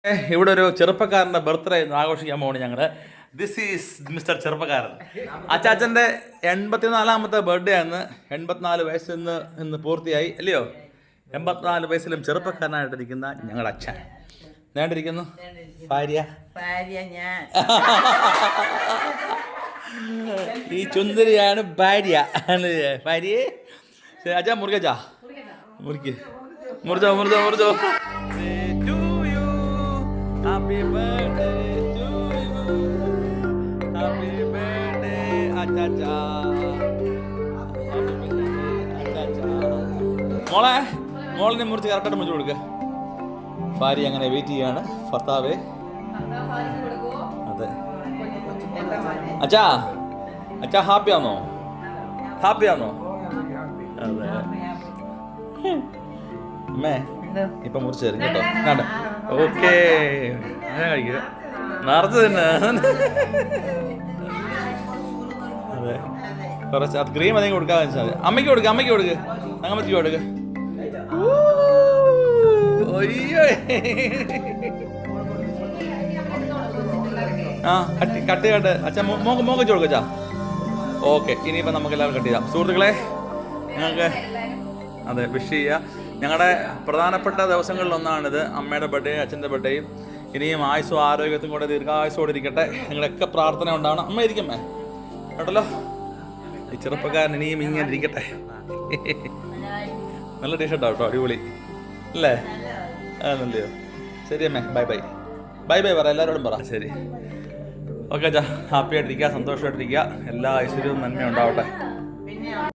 ഇവിടെ ഒരു ചെറുപ്പക്കാരൻ്റെ ബർത്ത്ഡേ ആഘോഷിക്കാൻ പോകണം ഞങ്ങൾ. ദിസ് ഈസ് മിസ്റ്റർ ചെറുപ്പക്കാരൻ. അച്ചാച്ചൻ്റെ 84ാമത്തെ ബർത്ത്ഡേ ആണ്. 84 വയസ്സ് ഇന്ന് പൂർത്തിയായി അല്ലയോ? 84 വയസ്സിലും ചെറുപ്പക്കാരനായിട്ടിരിക്കുന്ന ഞങ്ങളുടെ അച്ഛൻ നേണ്ടിരിക്കുന്നു. ഭാര്യ ഞാൻ ഈ ചുന്ദരിയാണ് ഭാര്യ. ഭാര്യയെ അച്ഛാ മുറിക്കച്ചാ മുറിച്ചോ. Happy birthday to you. Happy birthday, Achacha. Happy birthday, Achacha. മോളിനെ മുറിച്ച് കറക്റ്റായിട്ട് മുറിച്ച് കൊടുക്കുക. ഭാര്യ അങ്ങനെ വെയിറ്റ് ചെയ്യാണ്. ഭർത്താവേ അതെ. അച്ഛാ ഹാപ്പിയാണോ? അതെ. അമ്മേ ഇപ്പൊ മുറിച്ച് തരും കേട്ടോ. കണ്ടോ? ഓക്കേ കഴിക്കുക നിറച്ച് തന്നെ. അതെ കുറച്ച് അത് ക്രീം അധികം കൊടുക്കാതെ വെച്ചാൽ മതി. അമ്മയ്ക്ക് കൊടുക്കുക അങ്ങമ്മത്തിക്ക് കൊടുക്കുക. അയ്യോ ആ കട്ട് അച്ഛാ മോക്ക് കൊടുക്കച്ചാ. ഓക്കെ ഇനിയിപ്പോൾ നമുക്ക് എല്ലാവരും കട്ട് ചെയ്യാം. സുഹൃത്തുക്കളെ ഞങ്ങൾക്ക് അതെ വിഷ് ചെയ്യുക. ഞങ്ങളുടെ പ്രധാനപ്പെട്ട ദിവസങ്ങളിലൊന്നാണിത്. അമ്മയുടെ ബർത്ത്ഡേ അച്ഛൻ്റെ ബർത്ത്ഡേയും. ഇനിയും ആയുസ്സും ആരോഗ്യത്തും കൂടെ ദീർഘായുസോടെ ഇരിക്കട്ടെ. നിങ്ങളൊക്കെ പ്രാർത്ഥന ഉണ്ടാവണം. അമ്മ ഇരിക്കമ്മേ കേട്ടല്ലോ. ഈ ചെറുപ്പക്കാരൻ ഇനിയും ഇങ്ങനെ ഇരിക്കട്ടെ. നല്ല ടീഷർട്ടാണ് കേട്ടോ, അടിപൊളി അല്ലേ? നല്ലയോ? ശരി അമ്മേ, ബൈ പറ എല്ലാവരോടും പറ. ശരി ഓക്കെ അച്ഛാ, ഹാപ്പി ആയിട്ടിരിക്കുക, സന്തോഷമായിട്ടിരിക്കുക. എല്ലാ ഐശ്വര്യവും നന്മയും ഉണ്ടാവട്ടെ.